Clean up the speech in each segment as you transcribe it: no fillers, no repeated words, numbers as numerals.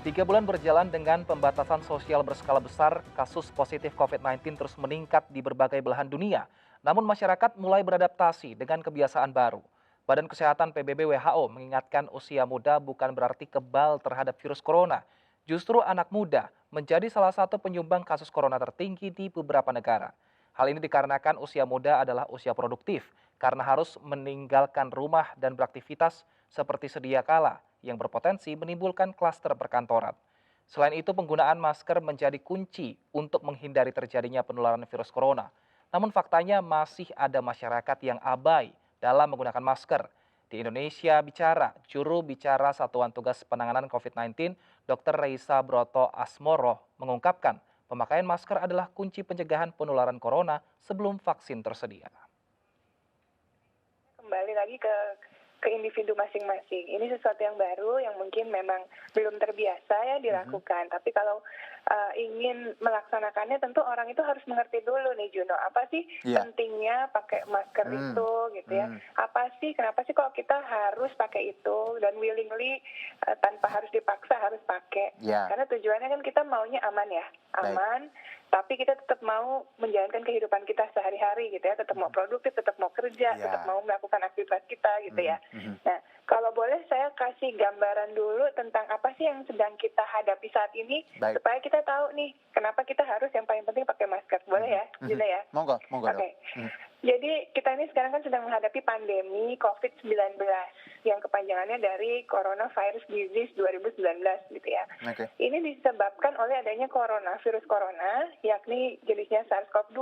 3 bulan berjalan dengan pembatasan sosial berskala besar, kasus positif COVID-19 terus meningkat di berbagai belahan dunia. Namun masyarakat mulai beradaptasi dengan kebiasaan baru. Badan Kesehatan PBB WHO mengingatkan usia muda bukan berarti kebal terhadap virus corona. Justru anak muda menjadi salah satu penyumbang kasus corona tertinggi di beberapa negara. Hal ini dikarenakan usia muda adalah usia produktif karena harus meninggalkan rumah dan beraktivitas seperti sedia kala yang berpotensi menimbulkan klaster perkantoran. Selain itu, penggunaan masker menjadi kunci untuk menghindari terjadinya penularan virus corona. Namun faktanya masih ada masyarakat yang abai dalam menggunakan masker. Di Indonesia Bicara, juru bicara Satuan Tugas Penanganan COVID-19, Dr. Reisa Broto Asmoro, mengungkapkan pemakaian masker adalah kunci pencegahan penularan corona sebelum vaksin tersedia. Kembali lagi ke individu masing-masing. Ini sesuatu yang baru yang mungkin memang belum terbiasa ya dilakukan. Tapi kalau ingin melaksanakannya tentu orang itu harus mengerti dulu nih Juno, apa sih pentingnya pakai masker itu gitu ya. Apa sih, kenapa sih kok kita harus pakai itu dan willingly tanpa harus dipaksa harus pakai. Karena tujuannya kan kita maunya aman ya, aman. Tapi kita tetap mau menjalankan kehidupan kita sehari-hari gitu ya, tetap mau produktif, tetap mau kerja, tetap mau melakukan aktivitas kita gitu ya. Nah, kalau boleh saya kasih gambaran dulu tentang apa sih yang sedang kita hadapi saat ini, supaya kita tahu nih kenapa kita harus yang paling penting pakai masker. Boleh ya, Juna ya? Monggo. Oke. Jadi kita ini sekarang kan sedang menghadapi pandemi COVID-19 yang kepanjangannya dari Coronavirus Disease 2019 gitu ya. Ini disebabkan oleh adanya virus corona, yakni jenisnya SARS-CoV-2,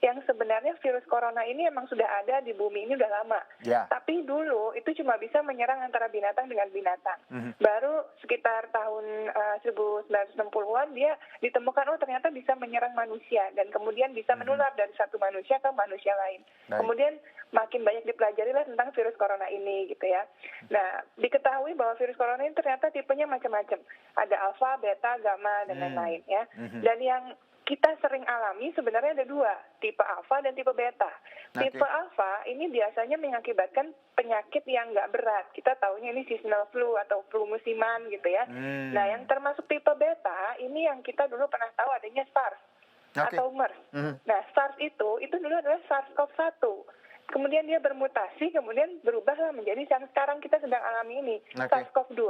yang sebenarnya virus corona ini emang sudah ada di bumi ini udah lama. Tapi dulu itu cuma bisa menyerang antara binatang dengan binatang. Baru sekitar tahun 1960-an dia ditemukan ternyata bisa menyerang manusia dan kemudian bisa menular dari satu manusia ke manusia lain. Kemudian makin banyak dipelajari lah tentang virus corona ini gitu ya. Nah, diketahui bahwa virus corona ini ternyata tipenya macam-macam. Ada alfa, beta, gamma dan lain-lain ya. Dan yang kita sering alami sebenarnya ada dua, tipe alfa dan tipe beta. Tipe alfa ini biasanya mengakibatkan penyakit yang nggak berat. Kita taunya ini seasonal flu atau flu musiman gitu ya. Nah, yang termasuk tipe beta ini yang kita dulu pernah tahu adanya SARS atau MERS. Nah, SARS itu dulu adalah SARS-CoV-1. Kemudian dia bermutasi, kemudian berubahlah menjadi yang sekarang kita sedang alami ini, SARS-CoV-2.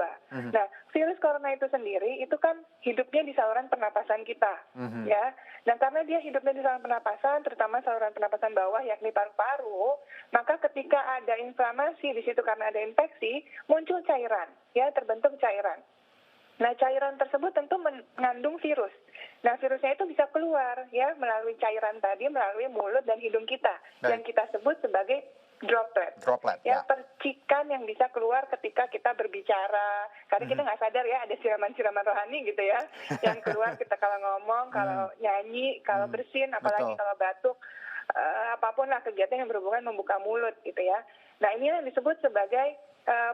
Nah, virus corona itu sendiri, itu kan hidupnya di saluran pernapasan kita, ya. Dan karena dia hidupnya di saluran pernapasan, terutama saluran pernapasan bawah, yakni paru-paru, maka ketika ada inflamasi di situ karena ada infeksi, muncul cairan, ya, terbentuk cairan. Nah, cairan tersebut tentu mengandung virus. Nah, virusnya itu bisa keluar ya melalui cairan tadi, melalui mulut dan hidung kita, yang kita sebut sebagai droplet. Percikan yang bisa keluar ketika kita berbicara. Karena kita nggak sadar ya ada siraman-siraman rohani gitu ya, yang keluar kita kalau ngomong, kalau nyanyi, kalau bersin, apalagi kalau batuk, apapun lah kegiatan yang berhubungan membuka mulut gitu ya. Nah, ini yang disebut sebagai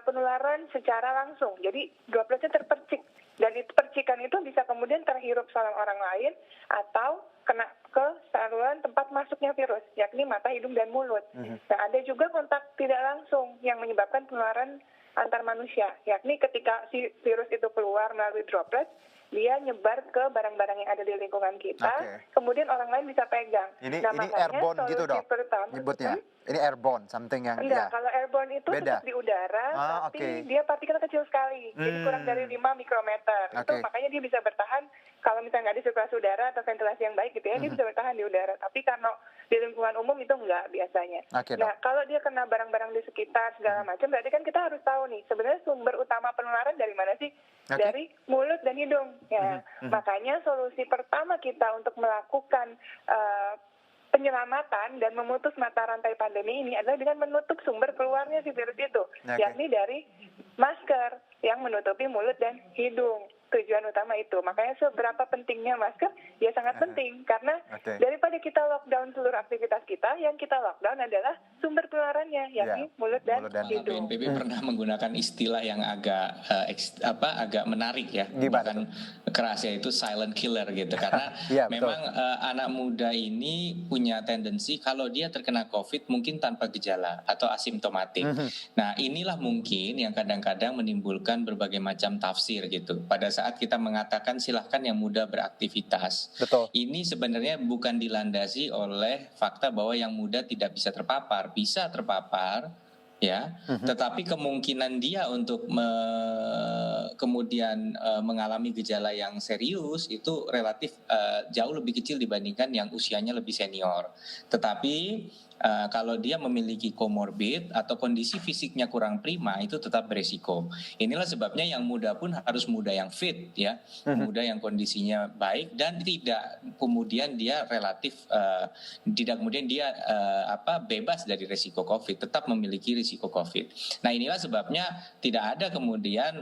penularan secara langsung. Jadi dropletnya terpercik dan itu percikan itu bisa kemudian terhirup saluran orang lain atau kena ke saluran tempat masuknya virus, yakni mata, hidung dan mulut. Nah, ada juga kontak tidak langsung yang menyebabkan penularan antar manusia, yakni ketika si virus itu keluar melalui droplet, dia nyebar ke barang-barang yang ada di lingkungan kita, kemudian orang lain bisa pegang. Ini makanya airborne gitu dok, nyebutnya. Ini airborne, something yang... Enggak, kalau airborne itu tetap di udara, tapi dia partikel kecil sekali, jadi kurang dari 5 mikrometer. Itu makanya dia bisa bertahan, kalau misalnya nggak ada sirkulasi udara atau ventilasi yang baik gitu ya, dia bisa bertahan di udara. Tapi karena di lingkungan umum itu enggak biasanya. Nah, kalau dia kena barang-barang di sekitar segala macam, berarti kan kita harus tahu nih, sebenarnya sumber utama penularan dari mana sih? Dari mulut dan hidung. Ya, makanya solusi pertama kita untuk melakukan penyelamatan dan memutus mata rantai pandemi ini adalah dengan menutup sumber keluarnya si virus itu, yakni dari masker yang menutupi mulut dan hidung. Tujuan utama itu. Makanya seberapa pentingnya masker, ya sangat penting. Karena daripada kita lockdown seluruh aktivitas kita, yang kita lockdown adalah sumber penularannya, yakni mulut dan hidung. BNPB pernah menggunakan istilah yang agak menarik ya. Bukan keras, yaitu silent killer gitu. Karena memang anak muda ini punya tendensi kalau dia terkena COVID mungkin tanpa gejala atau asimptomatik. Nah, inilah mungkin yang kadang-kadang menimbulkan berbagai macam tafsir gitu. Pada saat kita mengatakan silahkan yang muda beraktivitas, ini sebenarnya bukan dilandasi oleh fakta bahwa yang muda tidak bisa terpapar ya, tetapi kemungkinan dia untuk kemudian mengalami gejala yang serius itu relatif jauh lebih kecil dibandingkan yang usianya lebih senior. Tetapi kalau dia memiliki komorbid atau kondisi fisiknya kurang prima, itu tetap beresiko. Inilah sebabnya yang muda pun harus muda yang fit, ya, muda yang kondisinya baik dan tidak kemudian dia relatif tidak kemudian dia bebas dari risiko COVID, tetap memiliki risiko COVID. Nah, inilah sebabnya tidak ada kemudian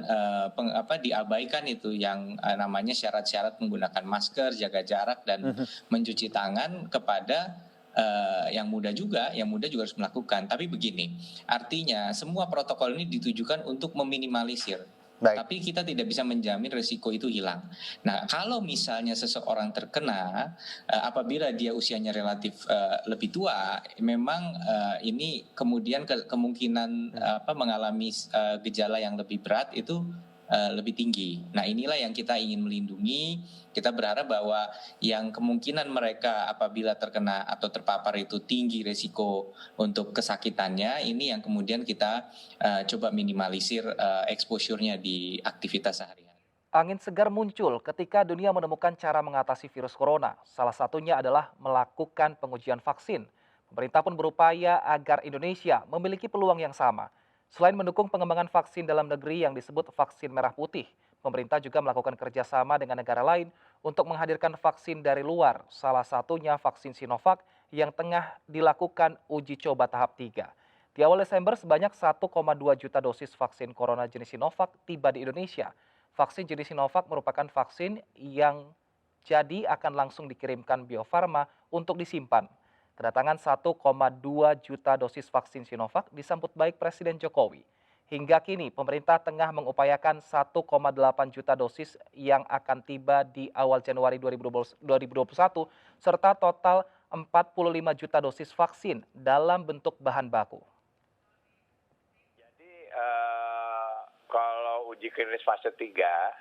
diabaikan itu yang namanya syarat-syarat menggunakan masker, jaga jarak dan mencuci tangan kepada yang muda juga harus melakukan. Tapi begini, artinya semua protokol ini ditujukan untuk meminimalisir. Tapi kita tidak bisa menjamin risiko itu hilang. Nah, kalau misalnya seseorang terkena, apabila dia usianya relatif lebih tua, memang ini kemudian kemungkinan mengalami gejala yang lebih berat itu lebih tinggi. Nah, inilah yang kita ingin melindungi. Kita berharap bahwa yang kemungkinan mereka apabila terkena atau terpapar itu tinggi risiko untuk kesakitannya, ini yang kemudian kita coba minimalisir exposure-nya di aktivitas sehari-hari. Angin segar muncul ketika dunia menemukan cara mengatasi virus corona. Salah satunya adalah melakukan pengujian vaksin. Pemerintah pun berupaya agar Indonesia memiliki peluang yang sama. Selain mendukung pengembangan vaksin dalam negeri yang disebut vaksin merah putih, pemerintah juga melakukan kerjasama dengan negara lain untuk menghadirkan vaksin dari luar, salah satunya vaksin Sinovac yang tengah dilakukan uji coba tahap 3. Di awal Desember, sebanyak 1,2 juta dosis vaksin corona jenis Sinovac tiba di Indonesia. Vaksin jenis Sinovac merupakan vaksin yang jadi akan langsung dikirimkan Bio Farma untuk disimpan. Kedatangan 1,2 juta dosis vaksin Sinovac disambut baik Presiden Jokowi. Hingga kini, pemerintah tengah mengupayakan 1,8 juta dosis yang akan tiba di awal Januari 2021, serta total 45 juta dosis vaksin dalam bentuk bahan baku. Jadi, kalau uji klinis fase 3,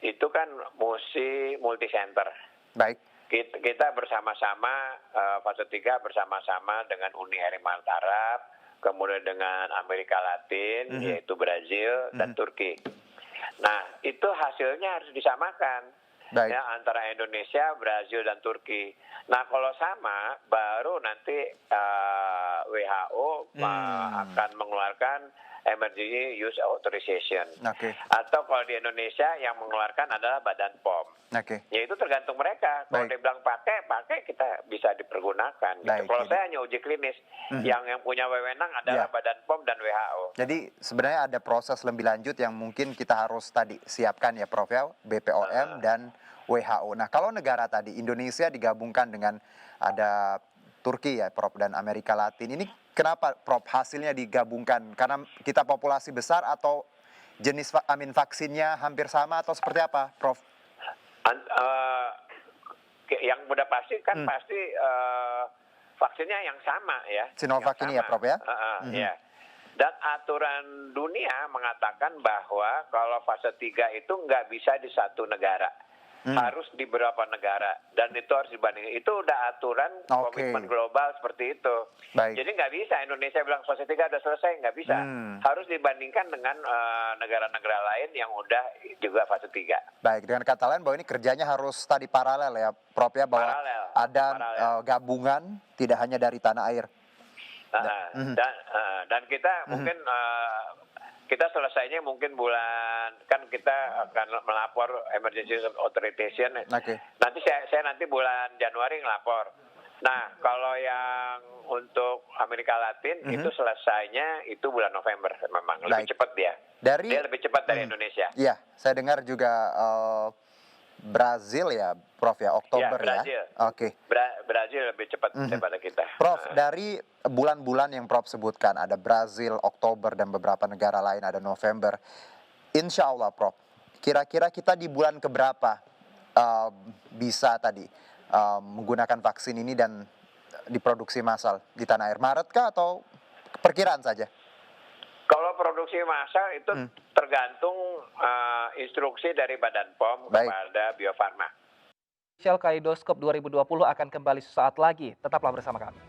itu kan mesti multi-center. Baik. Kita bersama-sama fase 3 bersama-sama dengan Uni Emirat Arab, kemudian dengan Amerika Latin, yaitu Brazil dan Turki. Nah, itu hasilnya harus disamakan ya, antara Indonesia, Brazil dan Turki. Nah, kalau sama, baru nanti WHO akan mengeluarkan emergency use authorization. Atau kalau di Indonesia yang mengeluarkan adalah Badan POM. Ya itu tergantung mereka. Kalau dia bilang pakai kita bisa dipergunakan. Gitu. Kalau saya hanya uji klinis, yang punya wewenang adalah Badan POM dan WHO. Jadi sebenarnya ada proses lebih lanjut yang mungkin kita harus tadi siapkan ya Prof ya, BPOM dan WHO. Nah, kalau negara tadi Indonesia digabungkan dengan ada Turki ya Prof dan Amerika Latin, ini kenapa Prof hasilnya digabungkan? Karena kita populasi besar atau jenis vaksinnya hampir sama atau seperti apa Prof? Yang udah pasti kan pasti vaksinnya yang sama ya. Sinovac ini ya Prof ya? Ya. Dan aturan dunia mengatakan bahwa kalau fase 3 itu nggak bisa di satu negara. Harus di beberapa negara dan itu harus dibandingkan. Itu udah aturan komitmen global seperti itu. Jadi nggak bisa Indonesia bilang fase 3 udah selesai, nggak bisa. Harus dibandingkan dengan negara-negara lain yang udah juga fase 3. Baik, dengan kata lain bahwa ini kerjanya harus tadi paralel ya Prof ya, bahwa ada gabungan tidak hanya dari tanah air. Dan kita mungkin kita selesainya mungkin bulan, kan kita akan melapor emergency authorization. Nanti saya nanti bulan Januari ngelapor. Nah, kalau yang untuk Amerika Latin itu selesainya itu bulan November memang lebih cepat dia. Dia lebih cepat dari Indonesia. Iya, saya dengar juga Brazil ya, Prof ya, Oktober ya. Brazil lebih cepat daripada kita. Prof, dari bulan-bulan yang Prof sebutkan, ada Brazil, Oktober, dan beberapa negara lain ada November. Insya Allah, Prof, kira-kira kita di bulan keberapa bisa tadi menggunakan vaksin ini dan diproduksi massal di tanah air? Maret kah atau perkiraan saja? Kalau produksi massal itu tergantung instruksi dari Badan POM kepada Bio Farma. Spesial Kaleidoskop 2020 akan kembali sesaat lagi. Tetaplah bersama kami.